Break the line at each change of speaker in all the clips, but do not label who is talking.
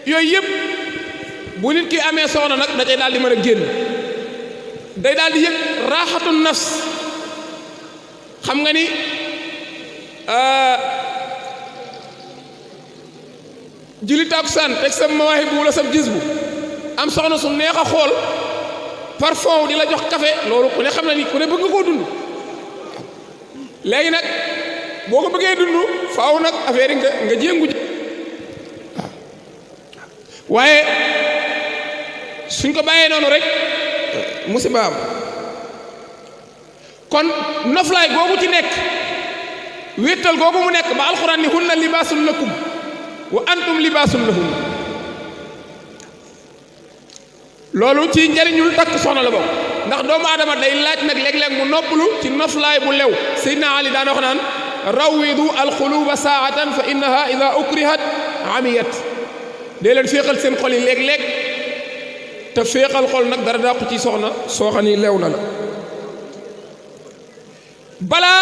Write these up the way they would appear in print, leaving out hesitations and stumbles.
yooyu yëpp bu nit ki amee soxna nag da cay daal di mën a génn day daal di yëg raaxatu nafs. xam nga ni julli takkusaan teg sa mawaahib bu wala sa gis bu am soxna su neex a xool parfum di la jox café loolu ku ne xam na ni ku ne bëgg nga koo dund. léegi nag boo ko bëggee dund faaw nag affaire yi nga jéngu ji waaye suñ ko bàyyee noonu rek musiba am. kon noflaay googu ci nekk wéttal googu mu nekk ba alxuraan ni hunna libaasun lakum wa antum libaasun lahun loolu ci njariñul takk soxna la bokk ndax doomu aadama day laaj nag léeg-léeg mu noppalu ci noflaay bu lew. Seydina Ali daan wax naan rawwidu alxuluba saatan fa innaha ida ukrihat amiyat. dee leen féexal seen xol yi léeg-léeg te féexal xol nag dara dàqu ci soxna soo xam ni lew na la. balaa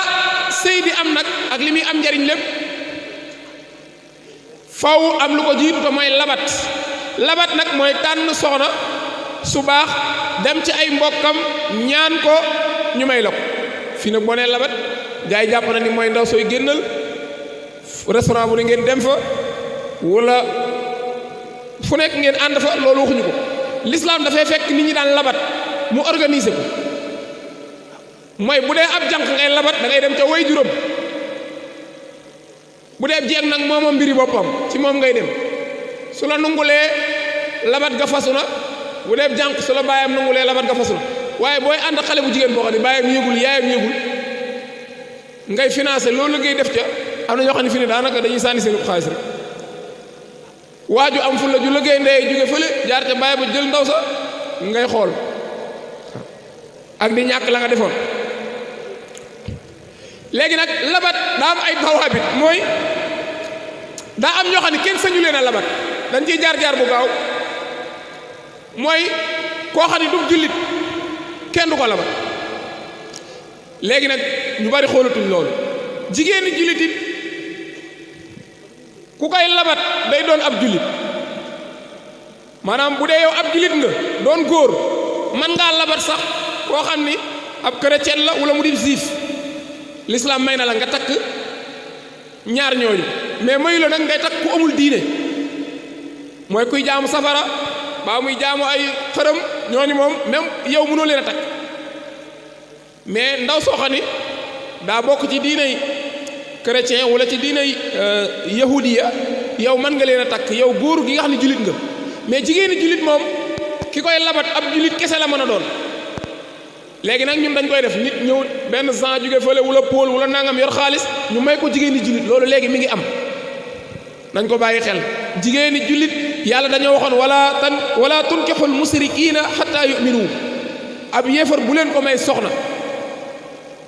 sëy di am nag ak li muy am njariñ lépp faw am lu ko jiitu te mooy labat nag mooy tànn soxna su baax dem ci ay mbokkam ñaan ko ñu may la ko. fii nag boo nee labat gars yi jàpp na ni mooy ndaw sooy génnal restaurant bu ne ngeen dem fa wala fu nekk ngeen ànd fa loolu waxuñu ko. l'islam dafay fekk nit ñi daan labat mu organiser ko. mooy bu dee ab jànq ngay labat da ngay dem ca way juróom bu dee ab jeeg nag mooma mbiri boppam ci moom ngay dem su la nungulee labat ga fasu na bu dee ab jànq su la baayam nungulee labat ga fasu na waaye booy ànd xale bu jigéen boo xam ne baayam yëgul yaayam yëgul ngay financé loolu ngay def ca am na ñoo xam ne fi ne daanaka dañuy sànni seen xaalis rek waaju am fu la ju liggéey ndey jóge fële jaar ca baay ba jël ndaw sa ngay xool ak di ñàkk la nga defoon. léegi nag labat daa am ay dawaabit mooy daa am ñoo xam ne kenn sañu leen a labat dañ ciy jaar-jaar bu gaaw mooy koo xam ne du jullit kenn du ko labat. léegi nag ñu bari xoolatuñ loolu jigéeni jullit it ku koy labat day doon ab jullit maanaam bu dee yow ab jullit nga doon góor man ngaa labat sax koo xam ni ab chrétien la wala mu di juif l'islam may na la nga takk ñaar ñooñu mais mayu la nag ngay takk ku amul diine mooy kuy jaamu safara baa muy jaamu ay xërëm ñooñu moom même yow mënoo leen a takk mais ndaw soo xam ni daa bokk ci diine yi chrétien wala ci diine yi yahudiya yow mën nga leen a takk yow góor gi nga xam ne jullit nga mais jigéeni jullit moom ki koy labat ab jullit kese la mën a doon. léegi nag ñun dañ koy def nit ñëw benn Jean jóge fële wala Paul wala nangam yor xaalis ñu may ko jigéeni jullit loolu léegi mi ngi am nañ ko bàyyi xel. jigéeni jullit yàlla dañoo waxoon wala tunkixul musrikiina xatta yuminu ab yéefar bu leen ko may soxna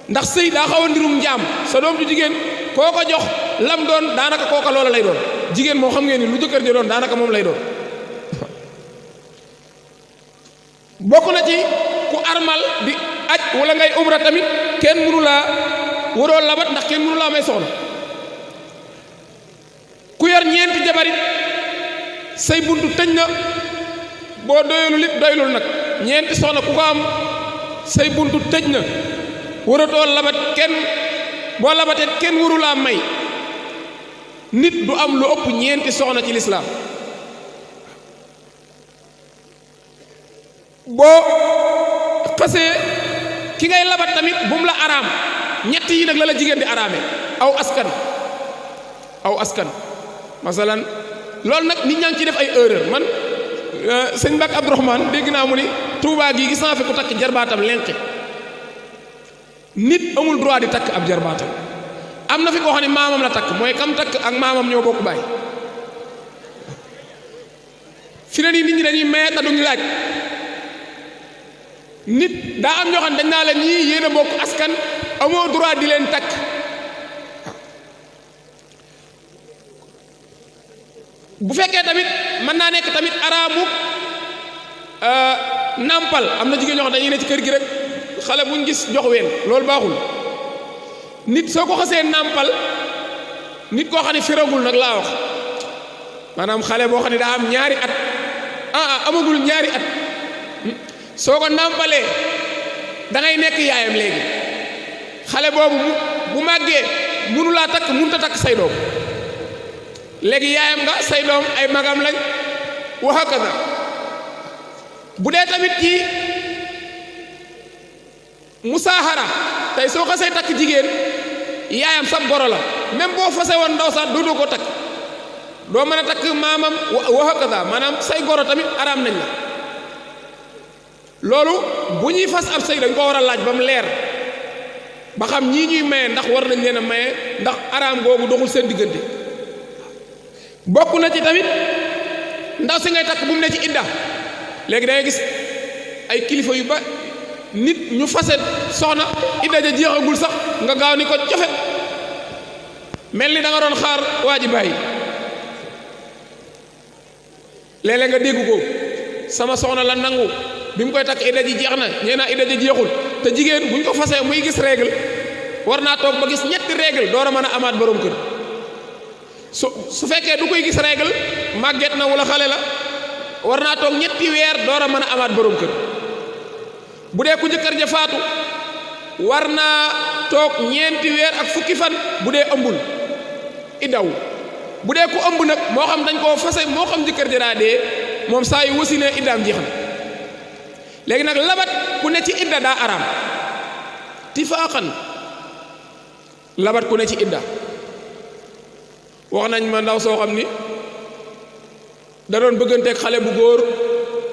ndax sëy daa xaw a ndirum njaam sa doom ju jigéen koo ko jox lam doon daanaka kooka loola lay doon jigéen moo xam ngeen ni lu jëkkër ji doon daanaka moom lay doon. bokk na ci ku armal di aj wala ngay umra tamit kenn mënu laa waroo labat ndax kenn mënu laa may soxna ku yor ñeenti jabarit say buntu tëj na boo doyalul it doylul nag ñeenti soxna ku ko am say buntu tëj na waratoo labat kenn boo labatee kenn waru laa may nit du am lu ëpp ñeenti soxna ci lislaam boo xasee ki ngay labat tamit bu mu la araam ñett yi nag la jigéen di araame aw askan masalan loolu nag nit ñaa ngi ciy def ay erreur man sëñ Mbacke Abdourahmane dégg naa mu ni Touba gi gis naa fi ku takk jarbaatam lenqe nit amul droit di takk ab jarbaatam am na fi koo xam ne maamam la takk mooy kam takk ak maamam ñoo bokk baay fi ne nii nit ñi dañuy maye te duñu laaj nit daa am ñoo xam ne dañ naa la ñii yéen a bokk askan amoo droit di leen takk bu fekkee tamit mën naa nekk tamit araamu nàmpal am na jigéen ñoo xam dañuy ne ci kër gi rek xale buñ gis jox ween loolu baaxul nit soo ko xasee nàmpal nit koo xam ne firagul nag laa wax maanaam xale boo xam ne daa am ñaari at amagul ñaari at soo ko nàmpalee da ngay nekk yaayam léegi xale boobu bu màggee mënu laa takk mënut a takk say doom léegi yaayam nga say doom ay magam lañ wa hakaza bu dee tamit ci musaahara tey soo xasee takk jigéen yaayam sab goro la même boo fase woon ndaw sax dootoo ko takk doo mën a takk maamam wa hakaza maanaam say goro tamit araam nañ la loolu bu ñuy fas ab sëy dañ ko war a laaj ba mu leer ba xam ñii ñuy maye ndax war nañ leen a maye ndax araam googu doxul seen diggante bokk na ci tamit ndaw si ngay takk bu mu ne ci idda léegi da ngay gis ay kilifa yu ba nit ñu fase soxna idda ja jeexagul sax nga gaaw ni ko cofet mel ni da nga doon xaar waa ji bàyyi léeg-léeg nga dégg ko sama soxna la nangu bi mu koy takk idda ji jeex na ñee naa idda ji jeexul te jigéen buñ ko fasee muy gis règle war naa toog ba gis ñetti règle door a mën a amaat borom kër su fekkee du koy gis règle màgget na wala xale la war naa toog ñetti weer door a mën a amaat borom kër bu dee ku jëkkër ja faatu war naa toog ñeenti weer ak fukki fan bu dee ëmbul iddaw bu dee ku ëmb nag moo xam dañ koo fase moo xam jëkkër ja daa dee moom saa yu wasinee iddaam jeex na léegi nag labat ku ne ci idda daa araam tifaaxan labat ku ne ci idda wax nañ ma ndaw soo xam ni da doon bëgganteeg xale bu góor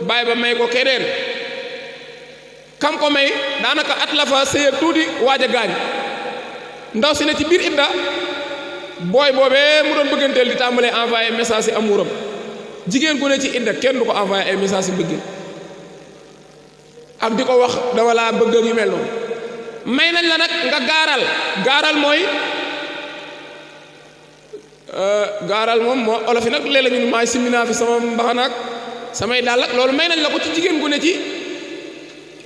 bàyyi ba may ko keneen kam ko may daanaka at la fa sëy ak tuuti waaj a gaañ ndaw si ne ci biir idda booy boobee mu doon bëgganteel di tàmbalee envoyé message yi amuuram jigéen gu ne ci idda kenn du ko envoyé ay message yi bëggee ak di ko wax dama laa bëgg yu mel noonu may nañ la nag nga gaaral mooy gaaral moom moo olof yi nag léeg-léeg ñu maay simminaa fi sama mbaxanaak samay dàll ak loolu may nañ la ko ci jigéen gu ne ci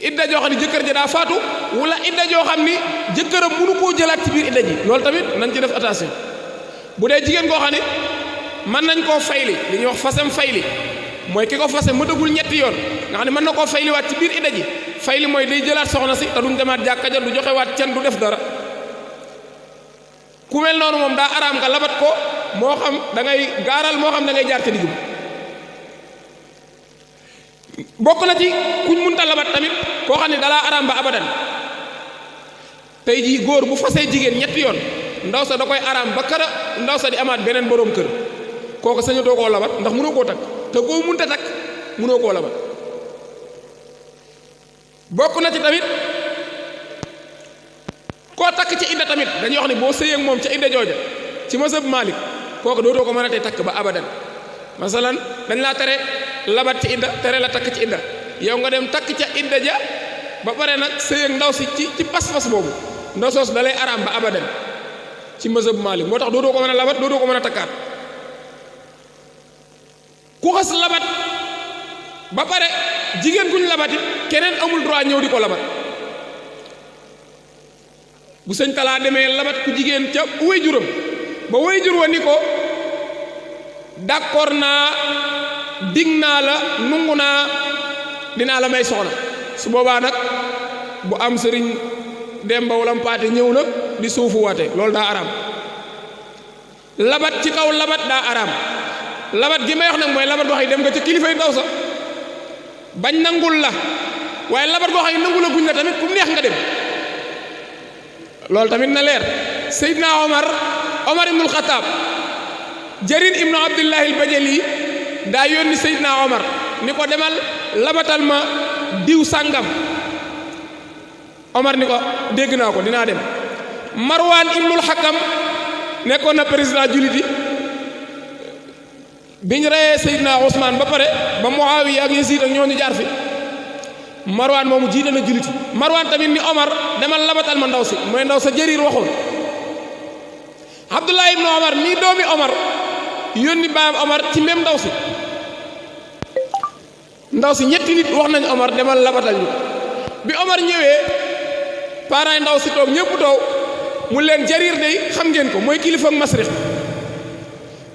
idda joo xam ne jëkkër ja daa faatu wala idda joo xam ni jëkkëram mënu koo jëlaat ci biir idda ji loolu tamit nañ ci def attention bu dee jigéen koo xam ne mën nañ koo fayli li ñuy wax fasem fayli mooy ki ko fase mëtagul ñetti yoon nga xam ne mën na koo fayliwaat ci biir idda ji fayli mooy day jëlaat soxna si te duñ demaat jàkka ja du joxewaat can du def dara ku mel noonu moom daa araam nga labat ko moo xam da ngay gaaral moo xam da ngay jaar ca digg bokk na ci kuñ munta labat tamit koo xam ne dalaa araam ba abadan tey jii góor bu fasee jigéen ñetti yoon ndaw sa da koy araam ba kara ndaw sa di amaat beneen boroom kër kooku sañatoo koo labat ndax mënoo koo takk te koo munta takk mënoo koo labat bokk na ci tamit koo takk ci idda tamit dañuy wax ne boo sëyeeg moom ca idda jooja ci mazhab Malik kooku dootoo ko mën a tee takk ba abadan masalan dañ laa tere labat ci idda tere la takk ci idda yow nga dem takk ca idda ja ba pare nag sëyeeg ndaw si ci pas-pas boobu ndaw soos da lay araam ba abadan ci mazhab Malik moo tax dootoo ko mën a labat dootoo ko mën a takkaat ku xas labat ba pare jigéen guñ labatit keneen amul droit ñëw di ko labat bu sëñ talaa demee labat ku jigéen ca way juram ba way jur wa ni ko d'accord naa dig naa la nungu naa dinaa la may soxna su boobaa nag bu am sëriñ Demba wala Mpaate ñëw na di suufu waate loolu daa araam labat ci kaw labat daa araam labat gi may wax nag mooy labat goo xam ne dem nga ca kilifay ndaw sa bañ nangul la waaye labat goo xam ne nangu la guñ la tamit fu mu neex nga dem loolu tamit na leer Seydina Omar ibnul Xataab Jarir ibnu Abdullahi al-Bajali daa yónni Seydina Omar ni ko demal labatal ma diw sàngam Omar ni ko dégg naa ko dinaa dem Marwan ibnul Hakam nekkoon na président juliti biñ reyee Seydina Ousmane ba pare ba Muawiya ak Yazid ak ñooñu jaar fi Marwan moomu jiite na juliti Marwan tamit ni Omar demal labatal ma ndaw si mooy ndaw sa Jarir waxoon Abdullah ibnu Omar mii doomi Omar yónni baayam Omar ci même ndaw si ñetti nit wax nañ Omar demal labatal ñu bi Omar ñëwee parents ndaw si toog ñëpp toog mu leen Jarir day xam ngeen ko mooy kilifa Masrix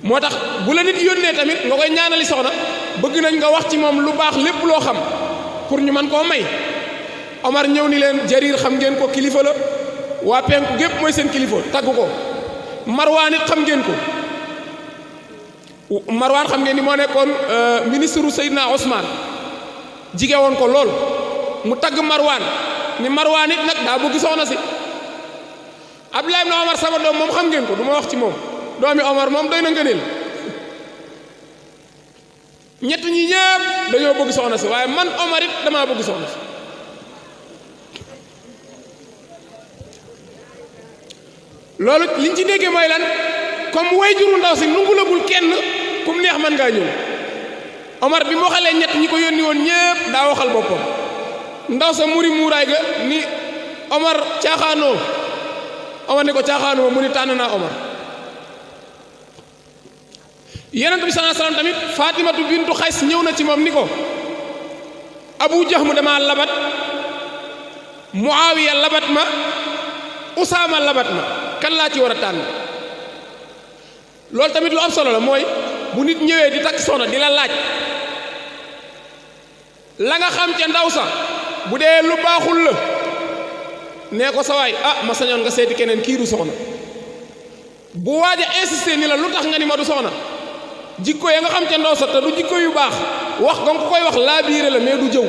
moo tax bu la nit yónnee tamit nga koy ñaanali soxna bëgg nañ nga wax ci moom lu baax lépp loo xam pour ñu mën koo may. Omar ñëw ni leen Jarir xam ngeen ko kilifa la waa penku gépp mooy seen kilifa tagg ko. Marwaan it xam ngeen ko Marwaan xam ngeen ni moo nekkoon ministre u Seydina Ousmane jige woon ko lool mu tagg Marwaan ni Marwaan it nag daa bëgg soxna si. Abdullah ibn Omar sama doom moom xam ngeen ko du ma wax ci moom doomi Omar moom doy na ngëneel ñett ñi ñëpp dañoo bëgg soxna si waaye man Omar it damaa bëgg soxna si. loolu liñ ci déggee mooy lan comme way juru ndaw si nungulagul kenn kum neex mën ngaa ñëw Omar bi mu waxalee ñett ñi ko yónni woon ñépp daa waxal boppam ndaw sa muri muuraay ga ni Omar caaxaanoo Omar ni ko caaxaanoo mu ni tànn naa Omar. Yonent bi sallallahu alayhi wasallam tamit Fatimatu bintu Xays ñëw na ci moom ni ko Abu Jahm dama labat Muawiya labat ma Usaama labat ma kan laa ci war a tànn. loolu tamit lu am solo la mooy bu nit ñëwee di takk soxna di la laaj la nga xam ca ndaw sax bu dee lu baaxul la nee ko sa waay ma sañoon nga seeti keneen kii du soxna. bu waaj a insister ni la lu tax nga ni ma du soxna jikko ya nga xam ca ndaw sax te du jikko yu baax wax nga ko koy wax laa biire la mais du jëw.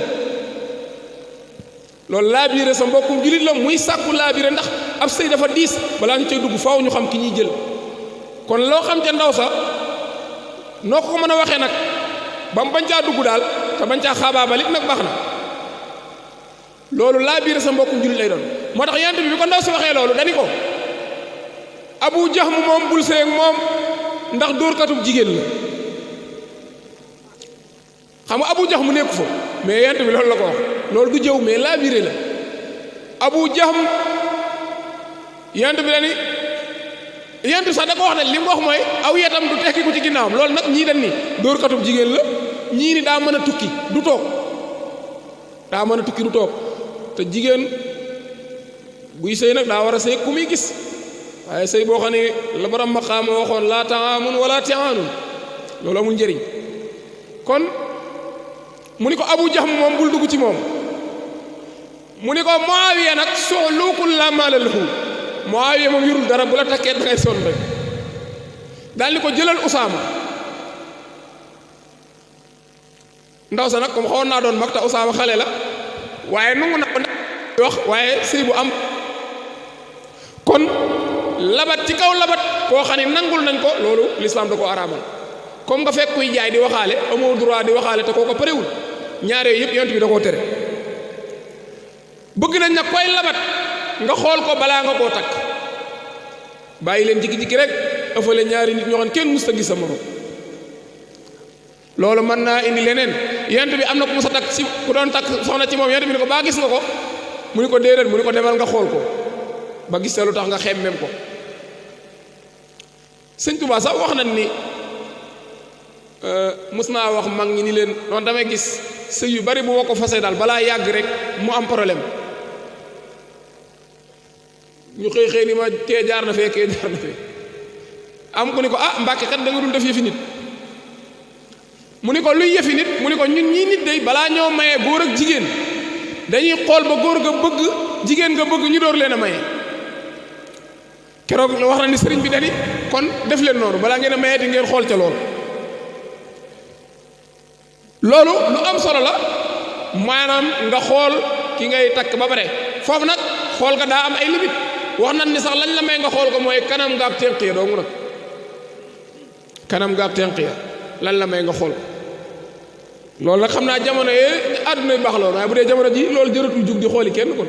loolu laabiire sa mbokkum julit la muy sàkku laabiire ndax ab sëy dafa diis balaa ñu cay dugg faaw ñu xam ki ñuy jël. kon loo xam ca ndaw sa noo ko mën a waxee nag ba mu bañ caa dugg daal te bañ caa xaabaabalit nag baax na loolu laabiire sa mbokkum julit lay doon. moo tax yonent bi ko ndaw si waxee loolu dani ko Abu Jahm moom bul sëy ak moom ndax dóorkatub jigéen la. xam nga Abu Jahm mu nekku fa mais yonent bi loolu la ko wax loolu du jëw mais laabiire la. Abu Jahm yonent bi dani yonent bi sax da ko wax ne li mu wax mooy aw yetam du tekki ko ci ginnaawam loolu nag ñii dañ ni dóorkatub jigéen la ñii ni daa mën a tukki du toog daa mën a tukki du toog te jigéen buy sëy nag daa war a sëy ku muy gis waaye sëy boo xam ne la borom maqaama waxoon laa taamun wala tiaanun loolu amul njëriñ. kon mu ni ko Abu Jahm moom bul dugg ci moom mu ni ko Muawiya nag su'luukun laa maala lahu Muawiya moom yorul dara bu la takkee dangay sonn rek daal ni ko jëlal Usaama. ndaw sa nag comme xawoon naa doon mag te Usaama xale la waaye nangu na ko wax waaye sëy bu am. kon labat ci kaw labat koo xam ne nangul nañ ko loolu lislaam da ko araamal comme nga fekk kuy jaay di waxaale amoo droit di waxaale te koo ko parewul ñaar yooyu yëpp yonent bi da koo tere. bëgg nañ nag koy labat nga xool ko balaa nga koo takk bàyyi leen jikki-jikki rek ëffale ñaari nit ñoo xam kenn mus ta gis sa morom loolu mën naa indi leneen. yonent bi am na ku mus a takk si ku doon takk soxna ci moom yonent bi ni ko baa gis nga ko mu ni ko déedéet mu ni ko demal nga xool ko ba gis lu tax nga xemmem ko. Sëñ Tuubaa sax wax nañ ni mus naa wax mag ñi ni leen noonu damay gis sëy yu bari bu ma ko fasee daal balaa yàgg rek mu am problème ñu xëy ni ma kee jaar na fee kee jaar na fee am ku ni ko Mbàkke kat da nga dul def yëfi nit mu ni ko luy yëfi nit mu ni ko ñun ñii nit day balaa ñoo maye góor ak jigéen dañuy xool ba góor ga bëgg jigéen nga bëgg ñu door leen a maye. keroog wax na ni sëriñ bi dani kon def leen noonu balaa ngeen a maye di ngeen xool ca loolu lu am solo la maanaam nga xool ki ngay takk ba pare foofu nag xool ga daa am ay limite wax nañ ni sax lañ la may nga xool ko mooy kanam gaab tenq ya dong nag kanam gaab tenq ya lan la may nga xool ko loolu nag xam naa jamono yee àdduna yu baax loolu waaye bu dee jamono ji loolu jëratul jug di xooli kenn kon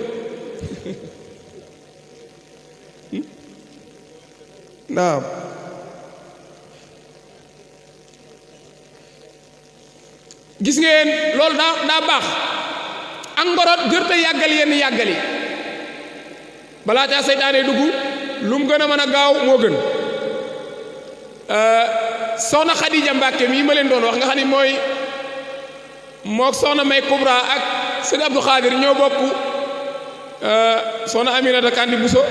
waaw gis ngeen loolu daa baax ak ngorot jërte yàggal yenn yàggali balaa caa seytaane dugg lu mu gën a mën a gaaw moo gën. soxna Xadija Mbàkke mii ma leen doon wax nga xam ni mooy mook soxna May Kubra ak sëñ Abdou Khadir ñoo bokk soxna Aminata Kandi Bousso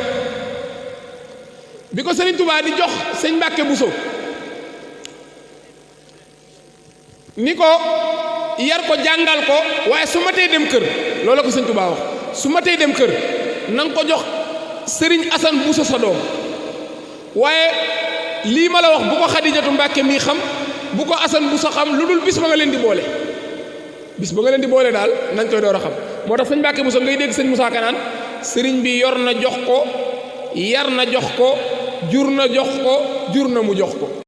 bi ko Sëriñ Tuubaa di jox sëñ Mbàkke Bousso ni ko yar ko jàngal ko waaye su ma tey dem kër loolu la ko sëñ Tuubaa wax su ma tey dem kër na nga ko jox sëriñ Asan Buso sa doom waaye lii ma la wax bu ko Xadijatu Mbàkke mii xam bu ko Asan Buso xam lu dul bis ba nga leen di boole bis ba nga leen di boole daal nañ koy door a xam moo tax sëñ Mbàkke Buso ngay dégg sëñ Musaa Ka naan sëriñ bi yor na jox ko yar na jox ko jur na jox ko jur na mu jox ko